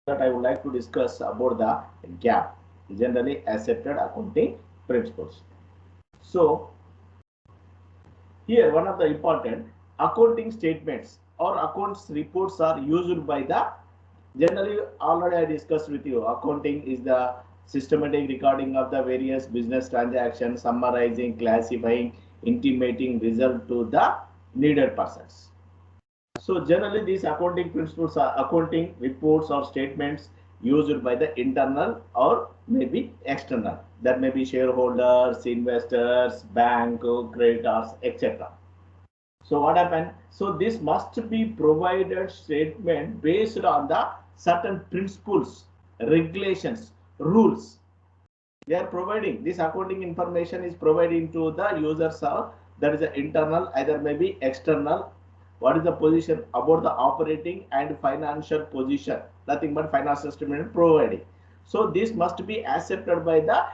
that I would like to discuss about the GAP, generally accepted accounting principles. So here one of the important accounting statements or accounts reports are used by the generally already I discussed with you. Accounting is the systematic recording of the various business transactions, summarizing, classifying, intimating result to the needed persons. So generally these accounting principles are accounting reports or statements used by the internal or maybe external. That may be shareholders, investors, bank, creditors, etc. So what happened? So this must be provided statement based on the certain principles, regulations, rules. They are providing this accounting information is providing to the users or that is the internal either maybe external. What is the position about the operating and financial position? Nothing but financial statement providing. So this must be accepted by the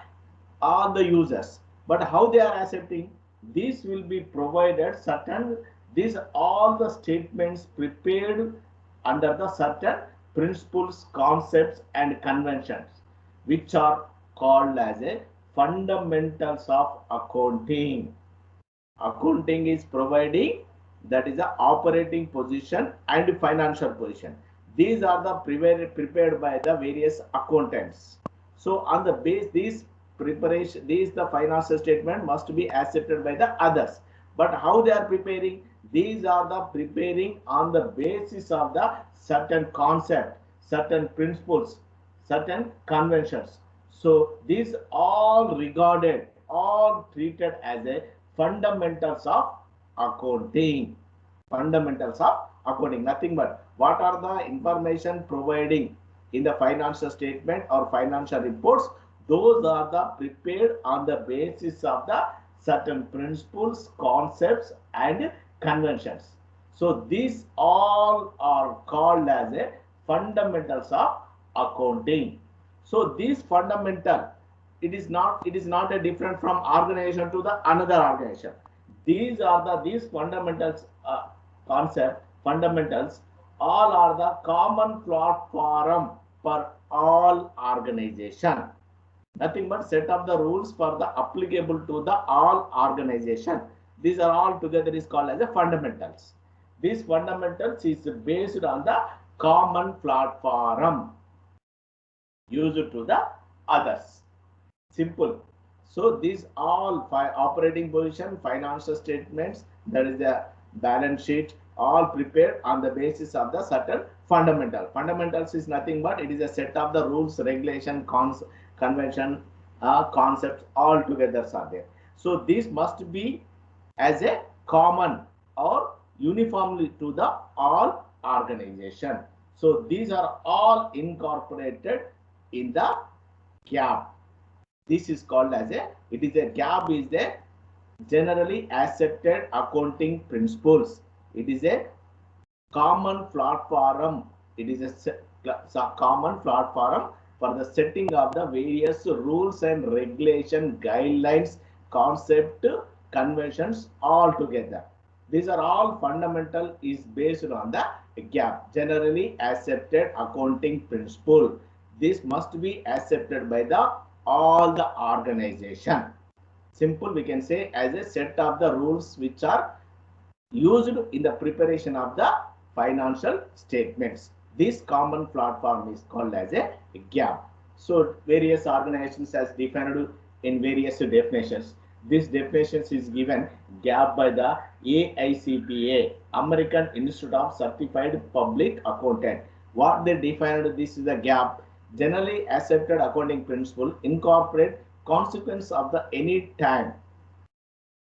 all the users. But how they are accepting? This will be provided certain these all the statements prepared under the certain principles, concepts and conventions which are called as a fundamentals of accounting. Accounting is providing that is the operating position and financial position. These are the prepared by the various accountants. So on the base these preparation these the financial statement must be accepted by the others. But how they are preparing? These are the preparing on the basis of the certain concept, certain principles, certain conventions. So these all regarded, all treated as a fundamentals of accounting. Fundamentals of accounting. Nothing but what are the information providing in the financial statement or financial reports. Those are the prepared on the basis of the certain principles, concepts and conventions. So these all are called as a fundamentals of accounting. So these fundamental, it is not a different from organization to the another organization. These are these fundamentals concept fundamentals all are the common platform for all organization. Nothing but set of the rules for the applicable to the all organization. These are all together is called as a fundamentals. These fundamentals is based on the common platform used to the others. Simple. So these all operating position, financial statements, that is the balance sheet, all prepared on the basis of the certain fundamental. Fundamentals is nothing but it is a set of the rules, regulation, convention, concepts all together are there. So this must be as a common or uniformly to the all organization. So these are all incorporated in the GAP. This is called as a it is a GAP is the generally accepted accounting principles. It is a common platform. It is a common platform for the setting of the various rules and regulation guidelines, concept, conventions all together. These are all fundamental is based on the GAP, generally accepted accounting principle. This must be accepted by the all the organization. Simple, we can say as a set of the rules which are used in the preparation of the financial statements. This common platform is called as a GAP. So various organizations has defined in various definitions. This definitions is given GAP by the AICPA, American Institute of Certified Public Accountant. What they defined, this is a GAP, generally accepted accounting principle, incorporate consequence of the any time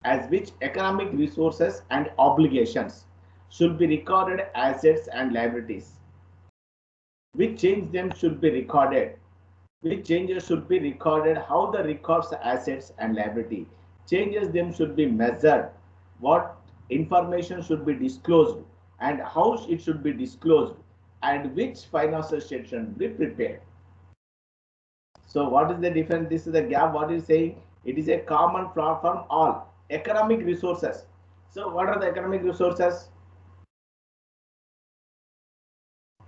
as which economic resources and obligations should be recorded assets and liabilities. Which change them should be recorded. Which changes should be recorded, how the records assets and liability. Changes them should be measured. What information should be disclosed and how it should be disclosed and which financial statement should be prepared. So what is the difference? This is the GAP. What is saying? It is a common platform all economic resources. So what are the economic resources?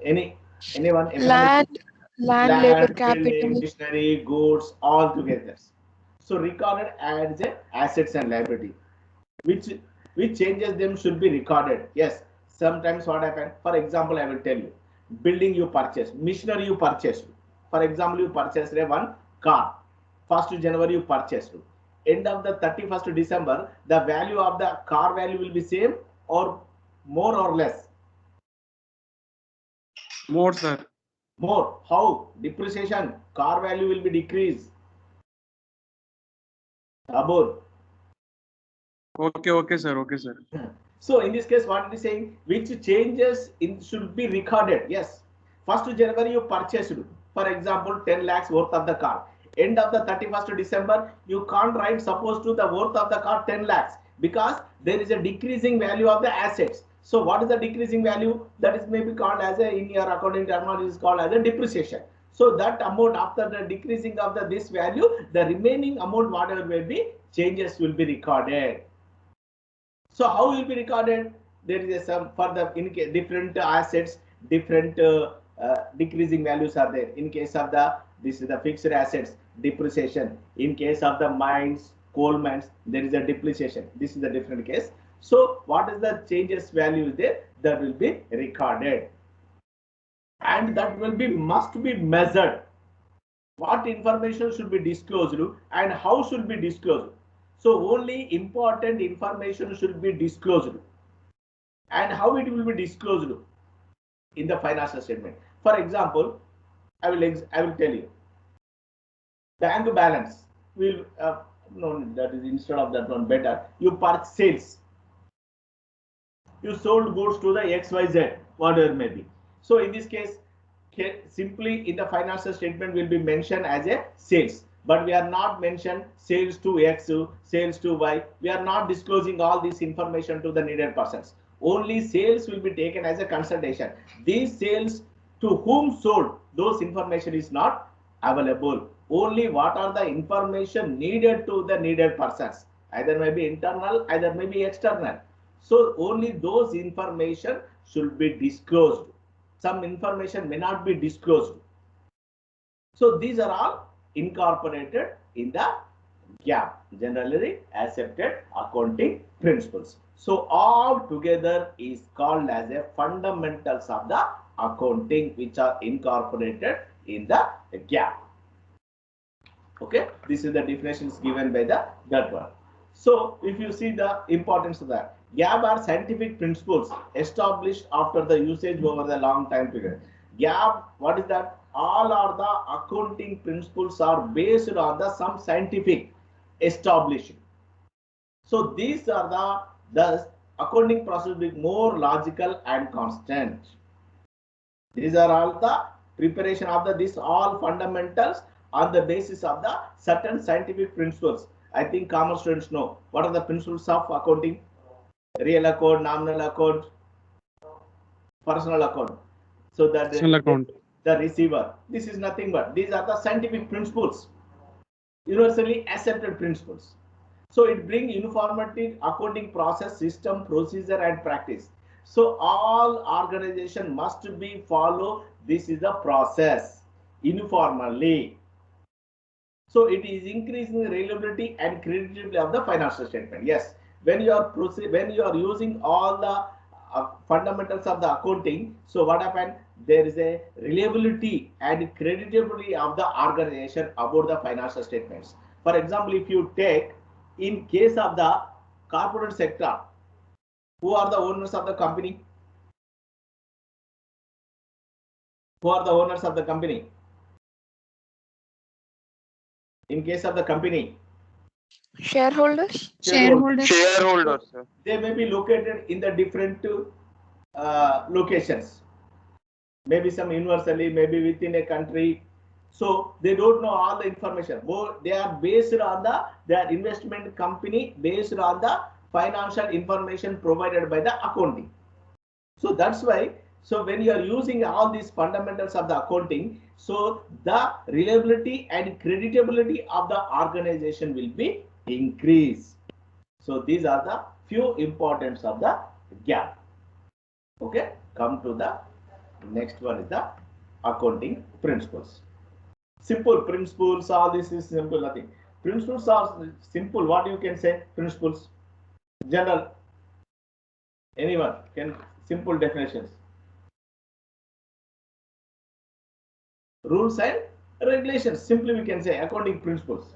Any Anyone? Land, labor Land, building, capital. machinery, goods, all together. So recorded as a assets and liability. Which which changes them should be recorded. Yes, sometimes what happen? For example, I will tell you. Building you purchase, machinery you purchased. For example, you purchased a one car. 1st January you purchased. End of the 31st December, the value of the car value will be same or more or less? More, sir. More. How? Depreciation. Car value will be decreased. Abur. Okay, sir. Okay, sir. So in this case, what it is saying, which changes in should be recorded. Yes. 1st January you purchased, for example, 10 lakhs worth of the car. End of the 31st December, you can't write suppose to the worth of the car 10 lakhs because there is a decreasing value of the assets. So what is the decreasing value? That is maybe called as a, in your accounting terminology is called as a depreciation. So that amount after the decreasing of the this value, the remaining amount whatever may be changes will be recorded. So how will be recorded? There is a some for the in different assets, different decreasing values are there. In case of the this is the fixed assets depreciation. In case of the mines, coal mines, there is a depreciation. This is a different case. So what is the changes value there? That will be recorded, and that will be must be measured. What information should be disclosed and how should be disclosed? So only important information should be disclosed. And how it will be disclosed in the financial statement. For example, I will tell you. Bank balance will no, that is instead of that one better. You purchase sales. You sold goods to the XYZ, whatever may be. So in this case, simply in the financial statement will be mentioned as a sales. But we are not mentioned sales to X, sales to Y. We are not disclosing all this information to the needed persons. Only sales will be taken as a consultation. These sales to whom sold, those information is not available. Only what are the information needed to the needed persons. Either may be internal, either may be external. So only those information should be disclosed. Some information may not be disclosed. So these are all incorporated in the GAAP, generally accepted accounting principles. So all together is called as a fundamentals of the accounting, which are incorporated in the GAAP. Okay, this is the definitions given by the that one. So if you see the importance of that, GAAP are scientific principles established after the usage over the long time period. GAAP, what is that? All are the accounting principles are based on the some scientific established. So these are the thus accounting process with more logical and constant. These are all the preparation of the this all fundamentals on the basis of the certain scientific principles. I think common students know what are the principles of accounting: real account, nominal account, personal account. So that the receiver. This is nothing but these are the scientific principles, universally accepted principles. So it brings uniformity, accounting process, system, procedure, and practice. So all organization must be follow. This is the process uniformly. So it is increasing the reliability and credibility of the financial statement. Yes, when you are using all the fundamentals of the accounting, so what happened? There is a reliability and credibility of the organization about the financial statements. For example, if you take in case of the corporate sector, who are the owners of the company? Who are the owners of the company? In case of the company, Shareholders. Shareholders, sir. They may be located in the different locations. Maybe some universally, maybe within a country. So they don't know all the information. They are based on their investment company based on the financial information provided by the accounting. So that's why. So when you are using all these fundamentals of the accounting, so the reliability and creditability of the organization will be increased. So these are the few importance of the GAAP. Okay, come to the next one is the accounting principles. Simple principles, all this is simple, nothing. Principles are simple. What you can say? Principles. General. Anyone can simple definitions. Rules and regulations. Simply we can say accounting principles.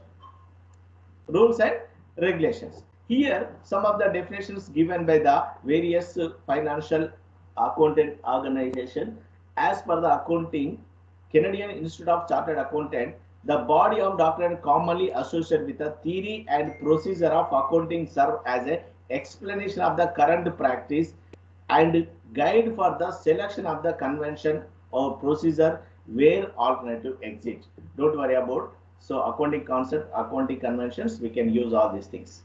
Rules and regulations. Here some of the definitions given by the various financial accountant organization. As per the accounting, Canadian Institute of Chartered Accountant, the body of doctrine commonly associated with the theory and procedure of accounting serve as a explanation of the current practice and guide for the selection of the convention or procedure where alternative exist. Don't worry about. So accounting concept, accounting conventions, we can use all these things.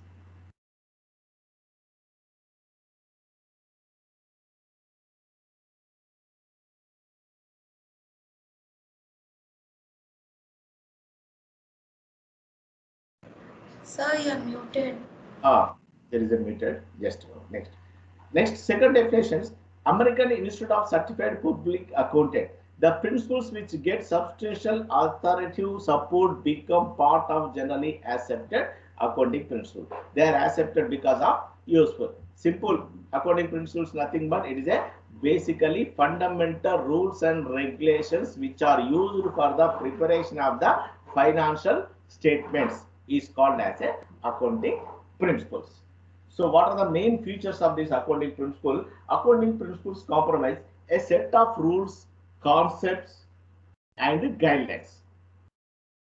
Sir, you are muted. There is a muted. Just next. Next, second definitions. American Institute of Certified Public Accountant. The principles which get substantial authoritative support become part of generally accepted accounting principles. They are accepted because of useful. Simple accounting principles, nothing but it is a basically fundamental rules and regulations which are used for the preparation of the financial statements is called as a accounting principles. So what are the main features of this accounting principle? Accounting principles comprise a set of rules, concepts and guidelines.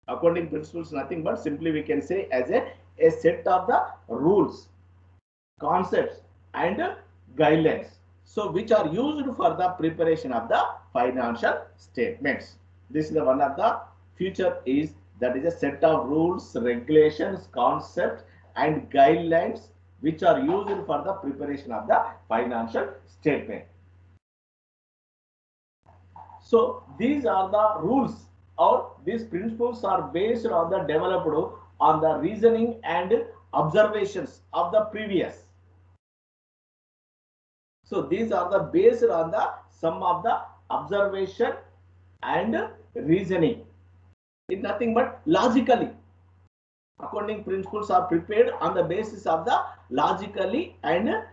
Accounting principles nothing but simply we can say as a set of the rules, concepts and guidelines. So which are used for the preparation of the financial statements. This is the one of the feature is that is a set of rules, regulations, concepts and guidelines which are used for the preparation of the financial statement. So these are the rules or these principles are based on the developed on the reasoning and observations of the previous. So these are the based on the some of the observation and reasoning. It's nothing but logically. Accounting principles are prepared on the basis of the logically and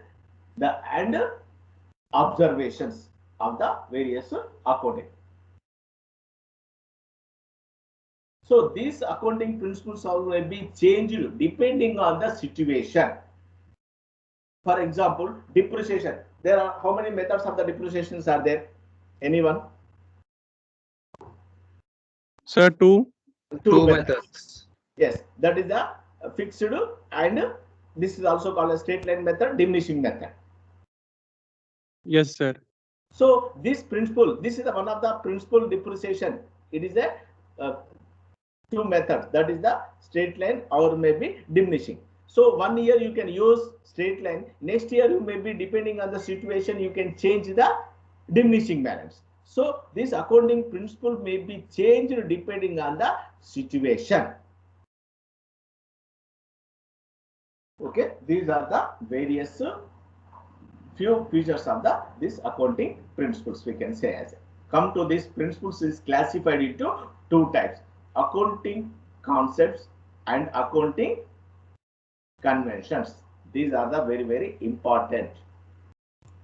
the observations of the various accounting. So these accounting principles will be changed depending on the situation. For example, depreciation. There are how many methods of the depreciations are there? Anyone? Sir, two. Two methods. Yes, that is the fixed and this is also called a straight line method, diminishing method. Yes, sir. So this principle, this is the one of the principal depreciation. It is a two methods, that is the straight line or maybe diminishing. So 1 year you can use straight line, next year you may be depending on the situation you can change the diminishing balance. So this accounting principle may be changed depending on the situation. Okay, these are the various few features of the this accounting principles we can say as. Come to these principles is classified into two types: accounting concepts and accounting conventions. These are the very important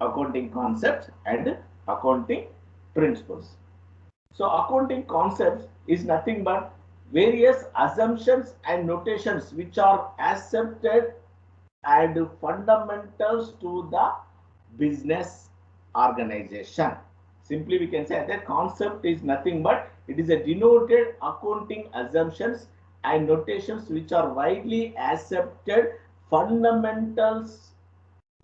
accounting concepts and accounting principles. So accounting concepts is nothing but various assumptions and notations which are accepted and fundamentals to the business organization. Simply we can say that concept is nothing but it is a denoted accounting assumptions and notations which are widely accepted fundamentals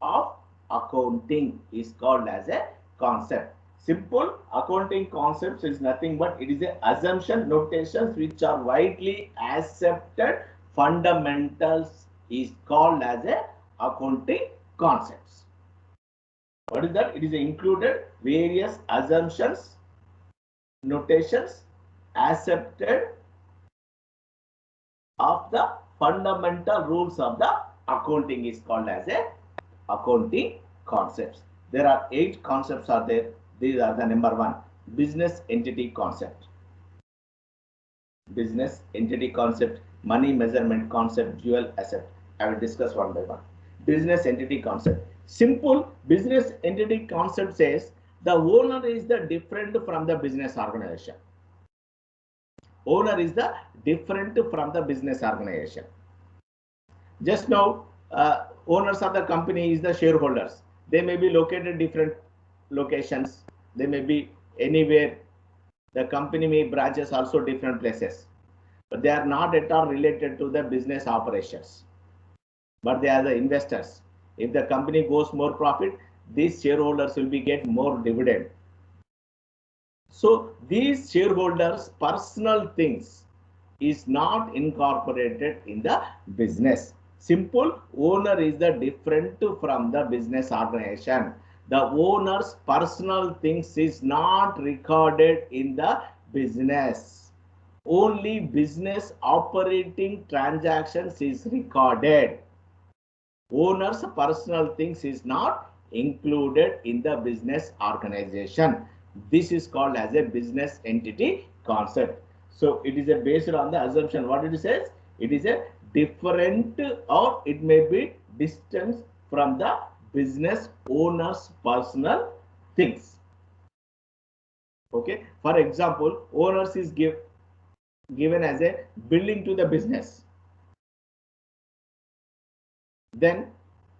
of accounting is called as a concept. Simple accounting concepts is nothing but it is a assumption notations which are widely accepted fundamentals is called as a accounting concepts. What is that? It is included various assumptions, notations accepted of the fundamental rules of the accounting is called as a accounting concepts. There are 8 concepts are there. These are the number 1. business entity concept. Business entity concept, money measurement concept, dual asset. I will discuss one by one. Business entity concept. Simple business entity concept says the owner is the different from the business organization. Owner is the different from the business organization. Just now, owners of the company is the shareholders. They may be located different locations. They may be anywhere. The company may branches also different places, but they are not at all related to the business operations. But they are the investors. If the company goes more profit, these shareholders will be get more dividend. So these shareholders' personal things is not incorporated in the business. Simple, owner is the different from the business organization. The owner's personal things is not recorded in the business. Only business operating transactions is recorded. Owner's personal things is not included in the business organization. This is called as a business entity concept. So it is based on the assumption. What it says? It is a different, or it may be distance from the business owner's personal things. Okay. For example, owners is given as a building to the business. Then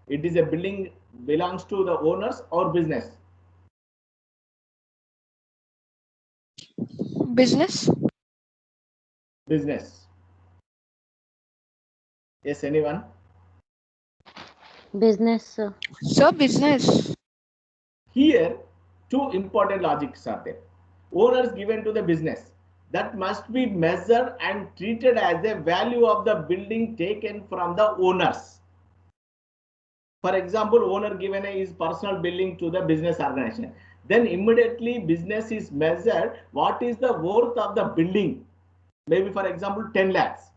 it is a building belongs to the owners or business. Business. Business. Yes, anyone? Business, sir. Sir, business. Here, two important logics are there. Owners given to the business that must be measured and treated as a value of the building taken from the owners. For example, owner given his personal building to the business organization. Then immediately business is measured what is the worth of the building. Maybe for example 10 lakhs.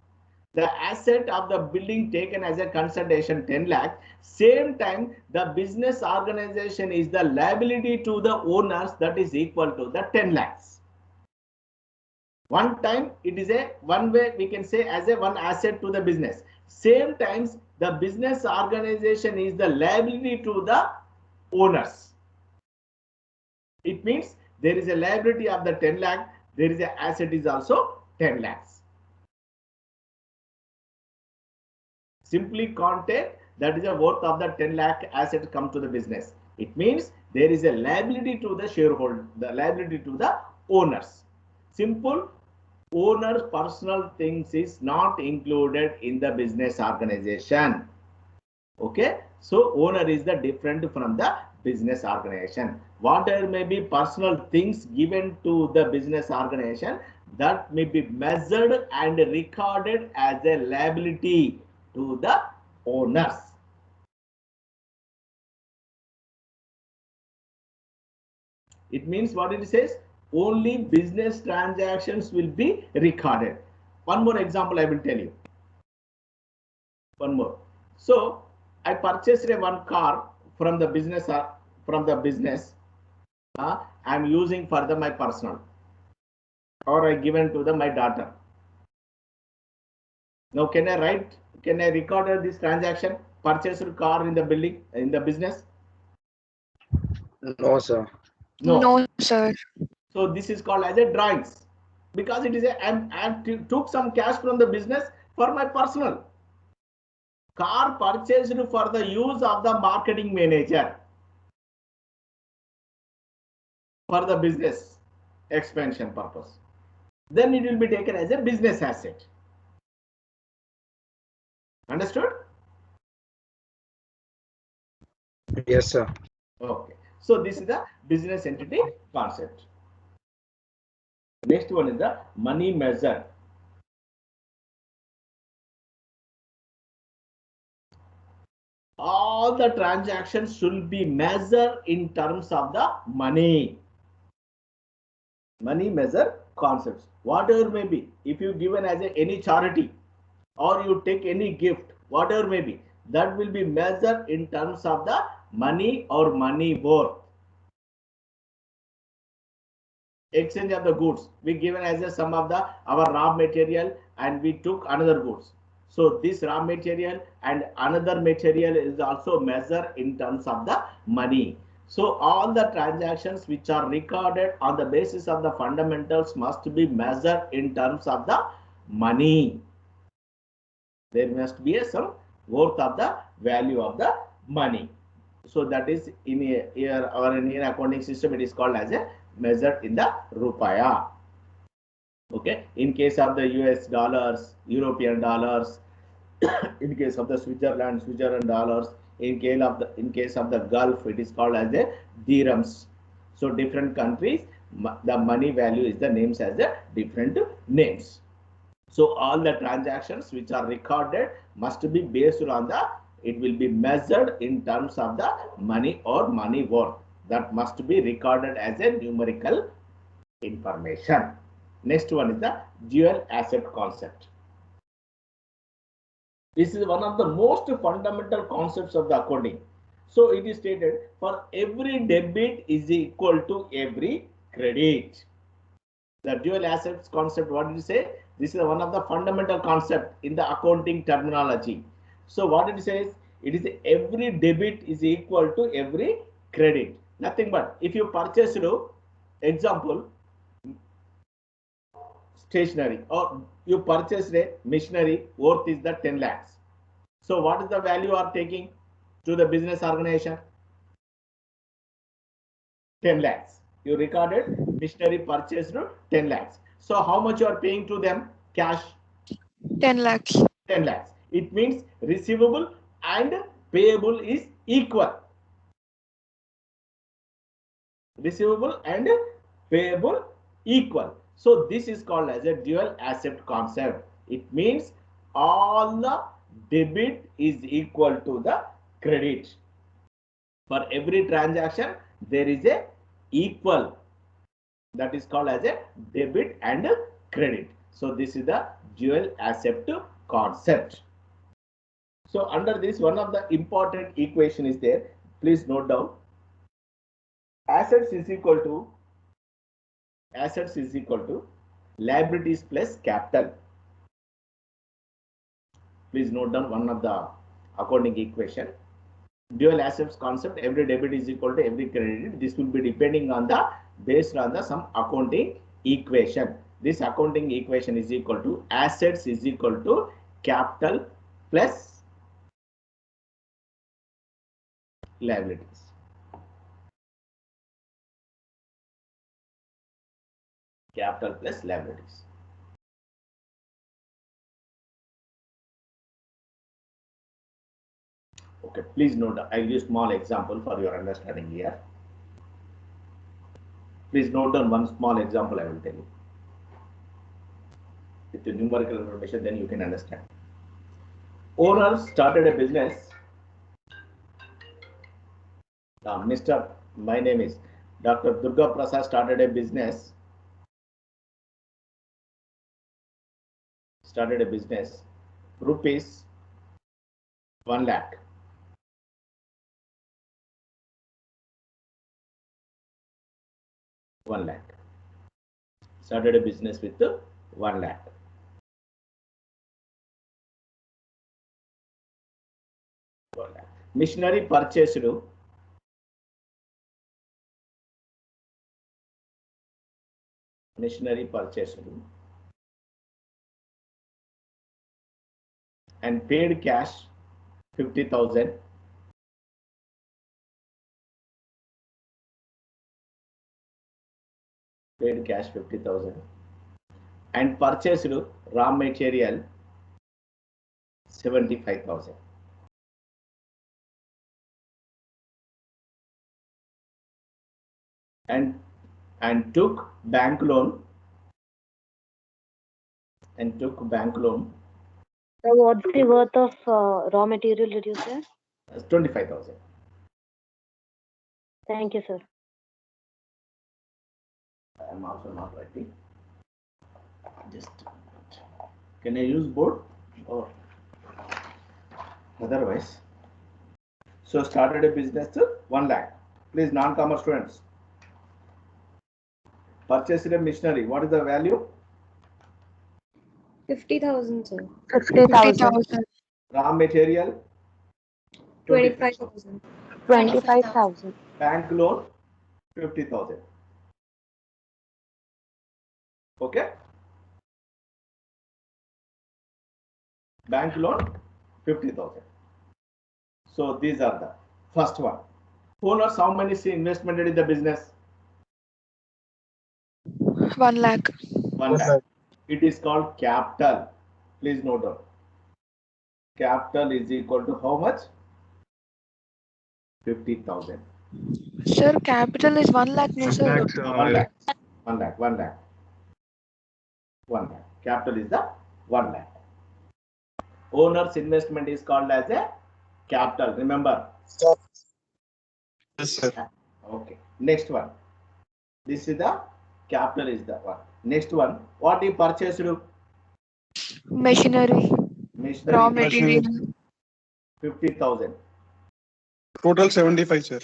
The asset of the building taken as a consideration 10 lakh. Same time the business organization is the liability to the owners that is equal to the 10 lakhs. One time it is a one way we can say as a one asset to the business. Same times the business organization is the liability to the owners. It means there is a liability of the 10 lakh. There is a asset is also 10 lakhs. Simply contain that is a worth of the 10 lakh asset come to the business. It means there is a liability to the shareholder, the liability to the owners. Simple, owner's personal things is not included in the business organization. Okay, so owner is the different from the business organization. Whatever may be personal things given to the business organization, that may be measured and recorded as a liability to the owners. It means what it says, only business transactions will be recorded. One more example I will tell you. One more. So I purchased one car from the business. I'm using for my personal, or I given to my daughter. Now can I record this transaction? Purchased car in the building, in the business? No, sir. No, sir. So this is called as a drawings, because it is a I took some cash from the business for my personal. Car purchased for the use of the marketing manager for the business expansion purpose. Then it will be taken as a business asset. Understood? Yes, sir. Okay. So this is the business entity concept. Next one is the money measure. All the transactions should be measured in terms of the money. Money measure concepts. Whatever may be, if you given as any charity or you take any gift, whatever may be, that will be measured in terms of the money or money worth. exchange of the goods. We given as a sum of the our raw material and we took another goods. So this raw material and another material is also measured in terms of the money. So all the transactions which are recorded on the basis of the fundamentals must be measured in terms of the money. There must be some worth of the value of the money. So that is in here or in Indian accounting system, it is called as a measured in the rupaya. Okay, in case of the US dollars, European dollars, in case of the Switzerland dollars, in case of the Gulf, it is called as a dirhams. So different countries, the money value is the names as the different names. So all the transactions which are recorded must be based on the, it will be measured in terms of the money or money worth. That must be recorded as a numerical information. Next one is the dual asset concept. This is one of the most fundamental concepts of the accounting. So it is stated for every debit is equal to every credit. The dual assets concept, what did you say? This is one of the fundamental concept in the accounting terminology. So what it says, it is every debit is equal to every credit. Nothing but if you purchase, example, stationery, or you purchased a machinery worth is the 10 lakhs. So what is the value you are taking to the business organization? 10 lakhs. You recorded machinery purchased 10 lakhs. So how much you are paying to them? Cash 10 lakhs. 10 lakhs. It means receivable and payable is equal. Receivable and payable equal. So this is called as a dual asset concept. It means all the debit is equal to the credit. For every transaction, there is a equal. That is called as a debit and credit. So this is the dual asset concept. So under this, one of the important equation is there. Please note down. Assets is equal to liabilities plus capital. Please note down one of the accounting equation. Dual assets concept, every debit is equal to every credit. This will be depending on the based on the some accounting equation. This accounting equation is equal to assets is equal to capital plus liabilities. Capital plus liabilities. Okay, please note, I will use small example for your understanding here. Please note down one small example I will tell you. With the numerical information, then you can understand. Owner started a business. My name is Dr. Durga Prasad started a business. Rupees 1 lakh. Started a business with 1 lakh. Machinery purchased and paid cash 50,000. Paid cash 50,000 and purchased raw material 75,000. And took bank loan. So what's the worth of raw material did you say? 25,000. Thank you, sir. I am also not writing. Just can I use board or otherwise? So started a business 1 lakh. Please non-commerce students. Purchased machinery. What is the value? 50,000, sir. 50,000. 50,000. Raw material. 25,000. 25,000. Bank loan 50,000. Okay. Bank loan 50,000. So these are the first one. Owners, how many investment in the business? 1 lakh. 1 lakh. It is called capital. Please note down. Capital is equal to how much? 50,000. Sir, capital is 1 lakh, no sir. 1 lakh. 1 lakh. 1 lakh. 1 lakh. Capital is the 1 lakh. Owner's investment is called as a capital. Remember? Yes, sir. Okay. Next one. This is the capital is the one. Next one. What he purchased? Machinery, Machinery. raw material. 50,000. Total 75, sir.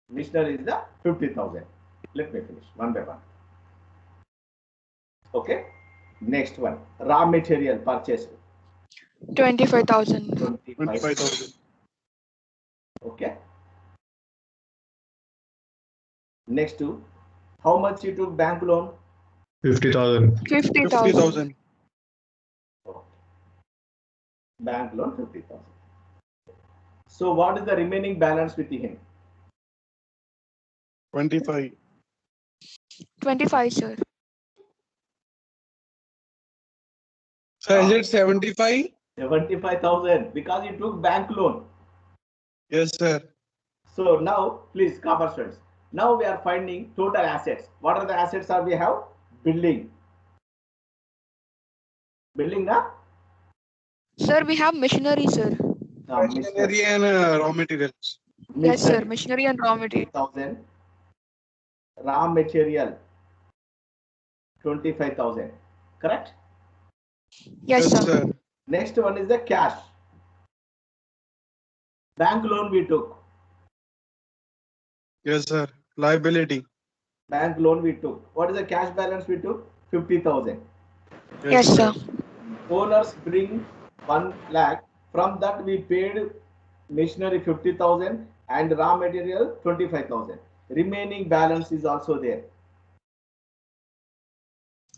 Machinery is the 50,000. Let me finish one by one. Okay. Next one. Raw material purchased. 25,000. 25,000. Okay. Next two. How much you took bank loan? 50,000. 50,000. 50,000. Bank loan 50,000. So what is the remaining balance with him? 25. 25, sir. Sir, is it 75? 75,000 because he took bank loan. Yes, sir. So now, please, commerce students. Now we are finding total assets. What are the assets are we have? Building. Building, na? Sir, we have machinery, sir. Machinery and raw materials. Yes, sir. Machinery and raw material. 1,000. Raw material 25,000. Correct? Yes, sir. Next one is the cash. Bank loan we took. Yes, sir. Liability. Bank loan we took. What is the cash balance we took? 50,000. Yes, sir. Owners bring 1 lakh. From that we paid machinery 50,000 and raw material 25,000. Remaining balance is also there.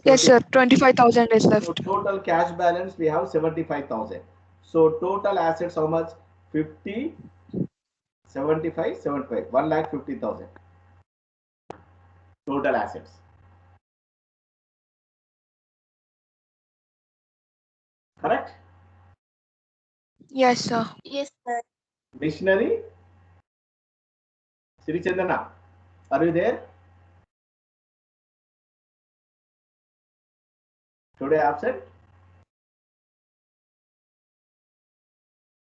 Yes, sir. 25,000 is So left. total cash balance we have 75,000. So total assets how much? 50, 75, 75. 1,50,000. Total assets. Correct? Yes, sir. Yes, sir. Machinery. Sri Chandana, are you there? Today absent?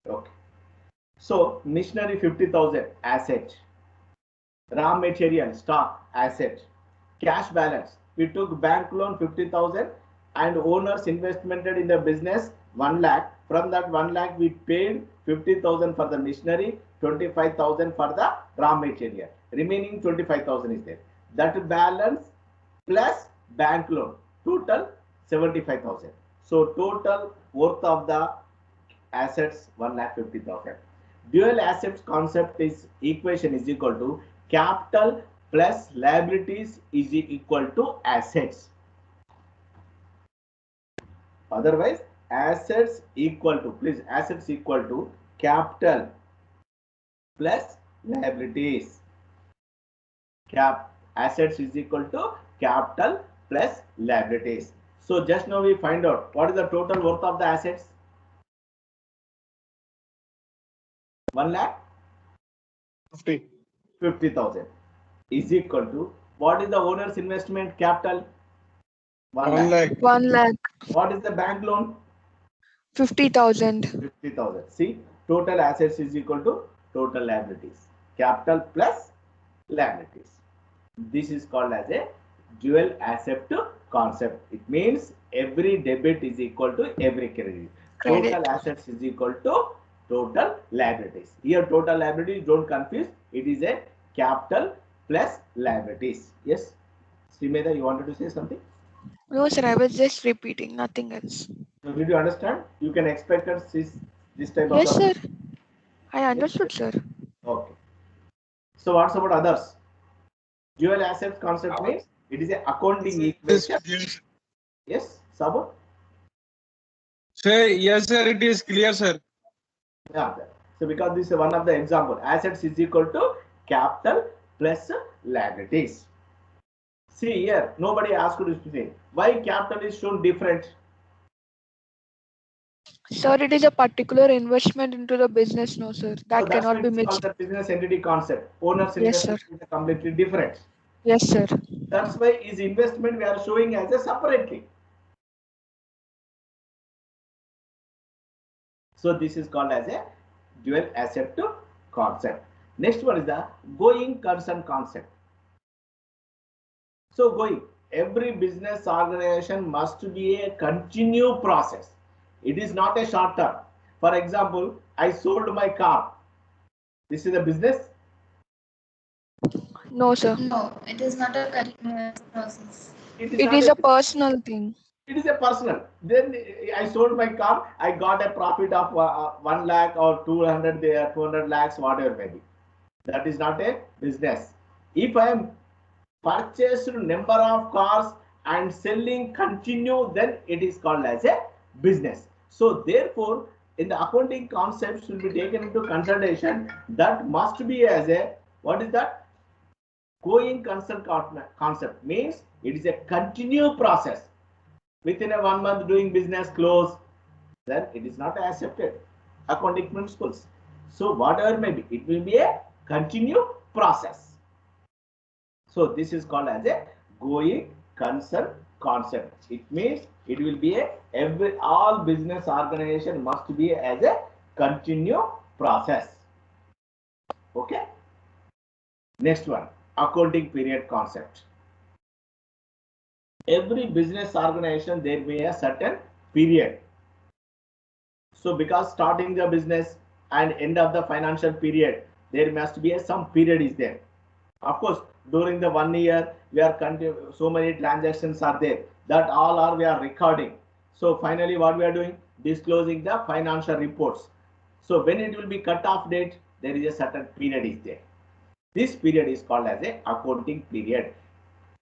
Okay. So machinery 50,000 asset. Raw material stock asset. Cash balance. We took bank loan 50,000 and owners invested in the business 1 lakh. From that 1 lakh we paid 50,000 for the machinery, 25,000 for the raw material. Remaining 25,000 is there. That balance plus bank loan. Total 75,000. So total worth of the assets 1,50,000. Dual assets concept is equation is equal to capital plus liabilities is equal to assets. Otherwise, assets equal to, please, assets equal to capital plus liabilities. Assets is equal to capital plus liabilities. So just now we find out what is the total worth of the assets. 1 lakh 50,000 is equal to what is the owner's investment capital? 1 lakh. 1 lakh. What is the bank loan? 50,000. 50,000. See, total assets is equal to total liabilities. Capital plus liabilities. This is called as a dual asset concept. It means every debit is equal to every credit. Total assets is equal to total liabilities. Here total liabilities, don't confuse. It is a capital plus liabilities. Yes. Srimeda, you wanted to say something? No, sir, I was just repeating, nothing else. So did you understand? You can expect us this type of Yes, sir. document. I understood, sir. Okay. So what's about others? Dual assets concept means it is a accounting equation. Yes, Yes, Sabu? sir. Yes, sir. It is clear, sir. Yeah. So because this is one of the example, assets is equal to capital plus liabilities. See here, nobody asked you to say why capital is shown different. Sir, it is a particular investment into the business, no, sir. So That that's why cannot be it's called mixed. the business entity concept. Owner's Yes, sir. investment is completely different. Yes, sir. That's why his investment we are showing as a separately. So this is called as a dual asset concept. Next one is the going concern concept. So going, every business organization must be a continued process. It is not a short term. For example, I sold my car. This is a business. No, sir. No, it is not a continuous process. It It not is a a personal thing. it is a personal. Then I sold my car. I got a profit of 1 lakh or 200 there, 200 lakhs, whatever maybe. That is not a business. If I am purchased number of cars and selling continue, then it is called as a business. So therefore, in the accounting concepts will be taken into consideration that must be as a, what is that? Going concern concept means it is a continued process. Within a 1 month doing business close, then it is not accepted accounting principles. So whatever may be, it will be a continued process. So this is called as a going concern concept. It means it will be a all business organization must be as a continued process. Okay. Next one, accounting period concept. Every business organization there may be a certain period. So because starting the business and end of the financial period, there must be some period is there. Of course, during the 1 year, we are so many transactions are there that all are we are recording. So finally, what we are doing? Disclosing the financial reports. So when it will be cut off date, there is a certain period is there. This period is called as a accounting period.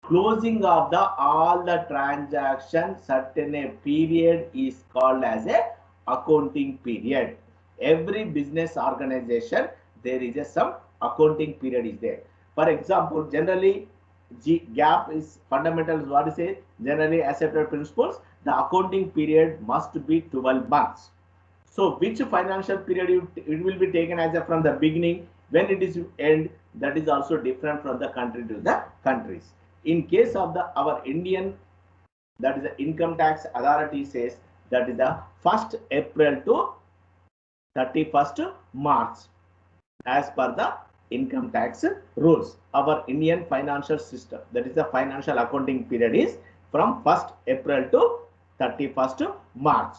Closing of the all the transactions, certain a period is called as a accounting period. Every business organization there is a some accounting period is there. For example, generally GAAP is fundamentals. What is it? Generally accepted principles. The accounting period must be 12 months. So which financial period it will be taken as a from the beginning when it is end, that is also different from the country to the countries. In case of the our Indian, that is the income tax authority says that is the 1st April to 31st March as per the income tax rules. Our Indian financial system, that is the financial accounting period is from 1st April to 31st March.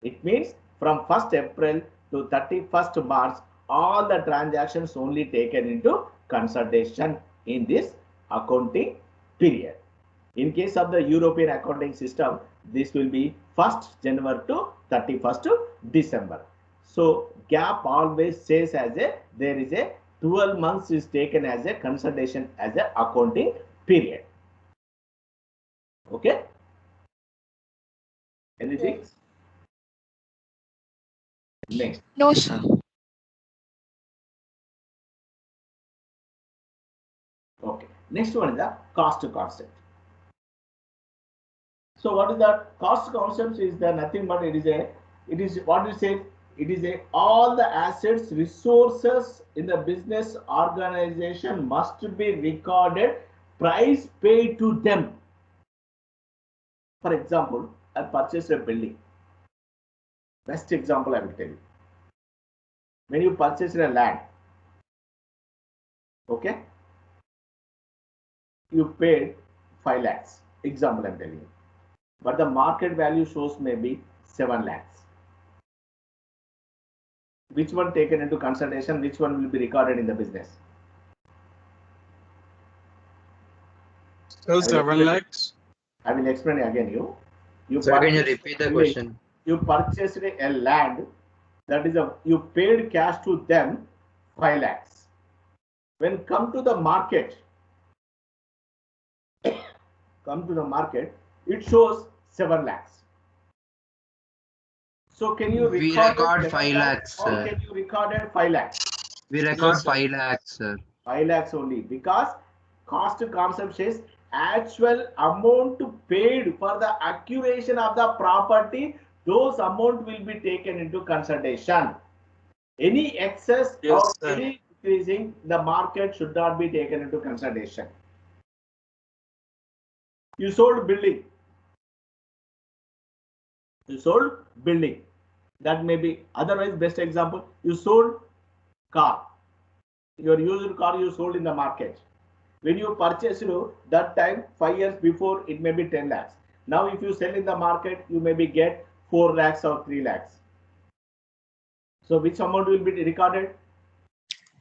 It means from 1st April to 31st March, all the transactions only taken into consideration in this accounting period. In case of the European accounting system, this will be 1st January to 31st December. So GAAP always says as a there is a 12 months is taken as a consideration as a accounting period. Okay. Anything? Next. No, sir. Okay. Next one is the cost concept. So what is that? Cost concept is the nothing but it is what we say, it is a all the assets resources in the business organization must be recorded, price paid to them. For example, I purchased a building. Best example I will tell you. When you purchase a land, okay, you paid 5 lakhs. Example I am telling you. But the market value shows maybe 7 lakhs. Which one taken into consideration? Which one will be recorded in the business? So 7 lakhs. I will explain again you Sir, can you purchased repeat the a- question? You purchased a land, that is you paid cash to them 5 lakhs. When come to the market, it shows 7 lakhs. So can you We record record 7 5 lakhs, or sir. can you record 5 lakhs? We record Yes, sir. 5 lakhs, sir. 5 lakhs only, because cost concept says actual amount paid for the acquisition of the property, those amount will be taken into consideration. Any excess Yes, or sir. any decreasing the market should not be taken into consideration. You sold building. That may be, otherwise best example, you sold car. Your used car you sold in the market. When you purchased that time 5 years before, it may be 10 lakhs. Now if you sell in the market, you maybe get 4 lakhs or 3 lakhs. So which amount will be recorded?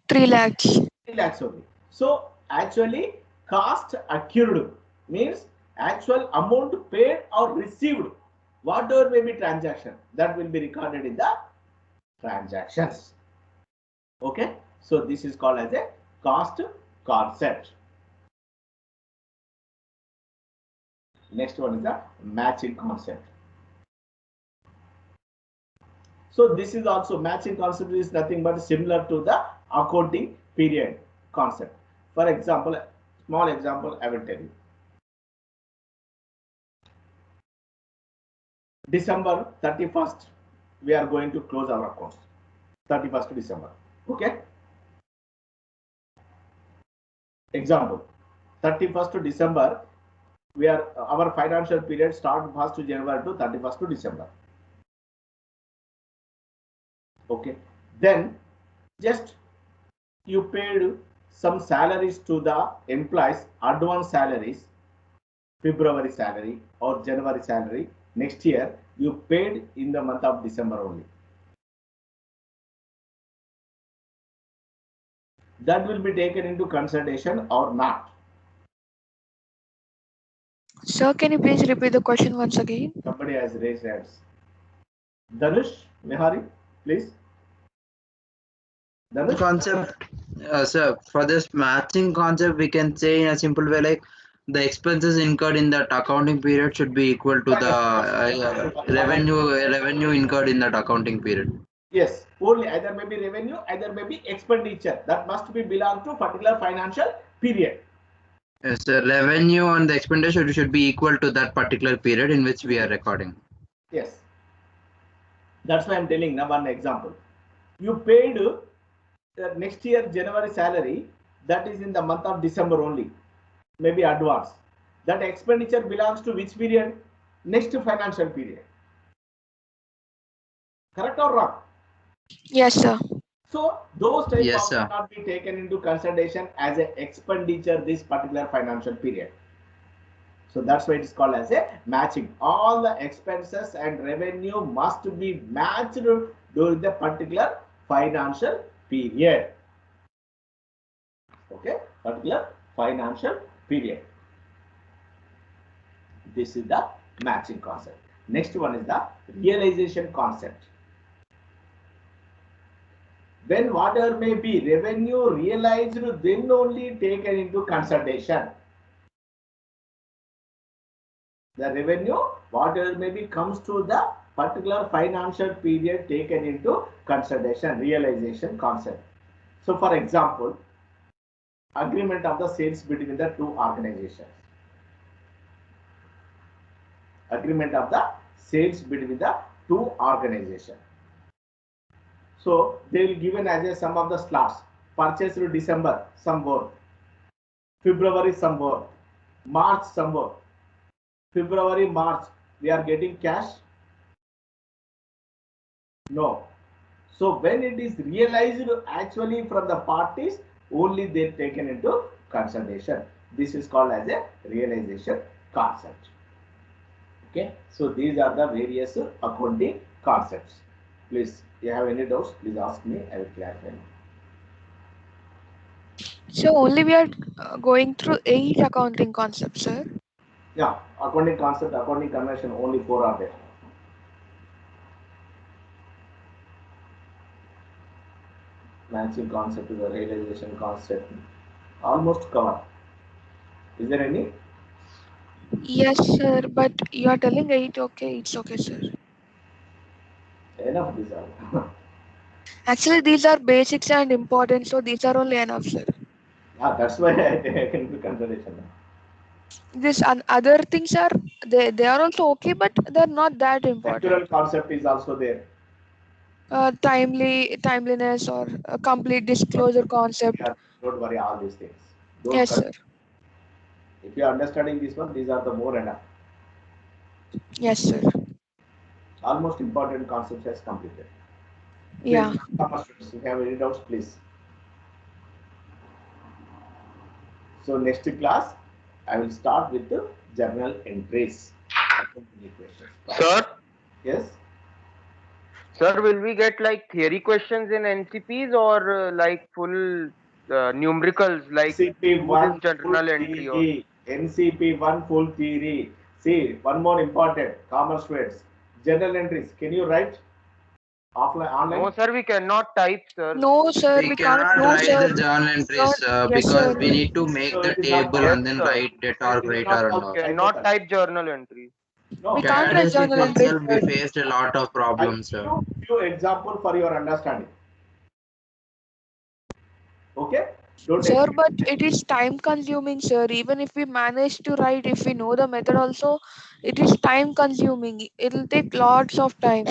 3 lakhs. 3 lakhs only. So actually cost accrued means actual amount paid or received, whatever may be transaction, that will be recorded in the transactions. Okay, so this is called as a cost concept. Next one is the matching concept. So this is also, matching concept is nothing but similar to the accounting period concept. For example, small example I will tell you. December 31st, we are going to close our accounts. 31st December. Okay. Example, 31st December, we are our financial period start 1st January to 31st December. Okay. Then just you paid some salaries to the employees, advance salaries, February salary or January salary. Next year you paid in the month of December only. That will be taken into consideration or not? Sir, can you please repeat the question once again? Somebody has raised hands. Dhanush, Nihari, please. The Dhanush? concept, sir, for this matching concept, we can say in a simple way like the expenses incurred in that accounting period should be equal to the revenue incurred in that accounting period. Yes, only either may be revenue, either may be expenditure. That must be belong to particular financial period. Yes, sir. Revenue and the expenditure should be equal to that particular period in which we are recording. Yes. That's why I'm telling now one example. You paid next year January salary, that is in the month of December only, maybe advance. That expenditure belongs to which period? Next financial period. Correct or wrong? Yes, sir. So those type Yes, of sir. cannot be taken into consideration as an expenditure this particular financial period. So that's why it is called as a matching. All the expenses and revenue must be matched during the particular financial period. Okay, particular financial period. This is the matching concept. Next one is the realization concept. When whatever may be revenue realized, then only taken into consideration. The revenue, whatever may be, comes to the particular financial period taken into consideration, realization concept. So for example, agreement of the sales between the two organizations. Agreement of the sales between the two organizations. So they will given as a sum of the slots. Purchase to December, some work. February, some work. March, some work. February, March, we are getting cash? No. So when it is realized actually from the parties, only they taken into consideration. This is called as a realization concept. Okay. So these are the various accounting concepts. Please, if you have any doubts, please ask me. I will clarify. So only we are going through 8 accounting concepts, sir. Yeah, accounting concept, accounting convention, only 4 are there. Matching concept to the realization concept, almost covered. Is there any? Yes, sir. But you are telling 8. Okay, it's okay, sir. Enough these are. Actually, these are basics and important, so these are only enough, sir. That's why I take into consideration. This and other things are they are also okay, but they're not that important. Actual concept is also there. Timeliness or a complete disclosure concept. Yeah, don't worry, all these things. Don't Yes, con- sir. If you are understanding this one, these are the more enough. Yes, sir. Almost important concepts has completed. Yeah. Please, commerce students, if you have any doubts, please. So next class, I will start with the journal entries. Any questions? Sir, Yes. sir, will we get like theory questions in NCPs or like full numericals like NCP do this 1 full journal entry or? theory. NCP 1 full theory. See, one more important, commerce words. Journal entries. Can you write offline, online? No, sir, we cannot type, sir. No, sir. We We can't. cannot No, write sir. the journal entries Yes, because sir. we need to make So the it is not table Yes, and then sir. write it or It is not greater and possible. all. Cannot type journal entries. No. We can't write Statistics journal entries, itself, we sir. faced a lot of I problems. give you few example for your understanding. Okay? Don't Sir, explain. but it is time consuming, sir. Even if we manage to write, if we know the method also, it is time consuming. It'll take lots of time.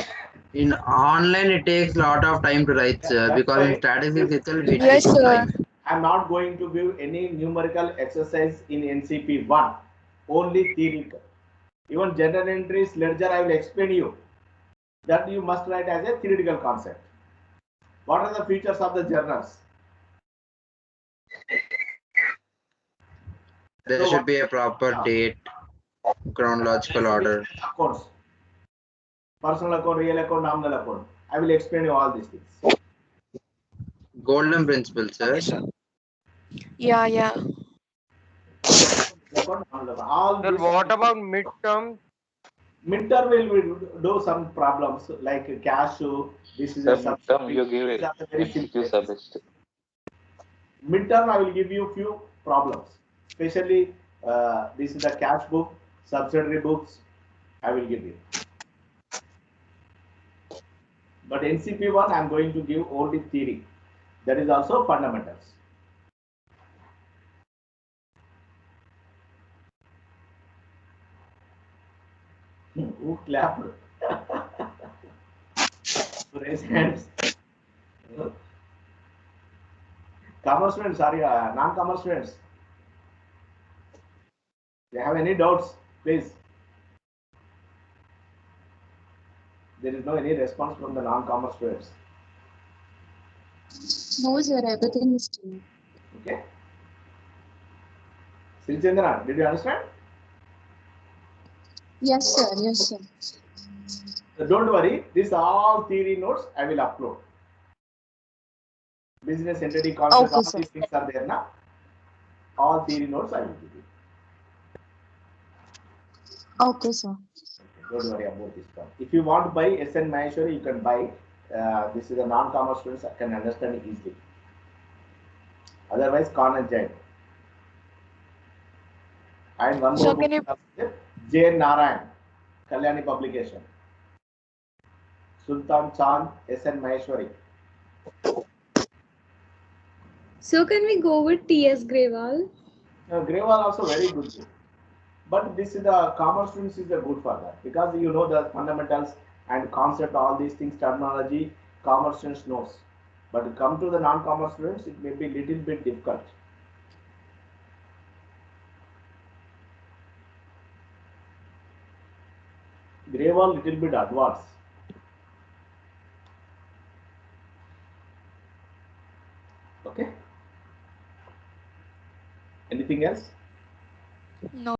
In online, it takes a lot of time to write That's because in why statistics itself, it Yes, takes sir. time. I'm not going to give any numerical exercise in NCP 1, only theoretical. Even general entries, ledger, I will explain you. That you must write as a theoretical concept. What are the features of the journals? There So should be a proper date, chronological order. accounts. Personal account, real account, nominal account. I will explain you all these things. Golden principle, sir. Okay, sir. Yeah, yeah. All Sir, this what about midterms? midterm will do some problems like cash. This is a Sir, midterm you subsidy. give These it. are the very simple. MCQs are best. Midterm, I will give you few problems. Especially this is the cash book, subsidiary books. I will give you. But NCP 1, I am going to give only theory. That is also fundamentals. Who clapped? Raise hands. Commerce students, sorry, non-commerce students. If you have any doubts, please. There is no any response from the non-commerce students. No, sir, everything is clear. Okay. Sri Chandra, did you understand? Yes, sir. Yes, sir. So don't worry, these all theory notes I will upload. Business entity concept, Okay, all sir. these things are there now. All theory notes I will give you. Okay, sir. Don't worry about this one. If you want to buy SN Maheshwari, you can buy. This is a non-commerce students, I can understand it easily. Otherwise, Khan and Jain. And one So more can book, J. Narayan, Kalyani publication. Sultan Chand, SN Maheshwari. So can we go with T.S. Grewal? Grewal also very good book. But this is the commerce students is the good for that because you know the fundamentals and concept, all these things, terminology, commerce students knows. But come to the non-commerce students, it may be little bit difficult. Grewal little bit advanced. Okay. Anything else? No.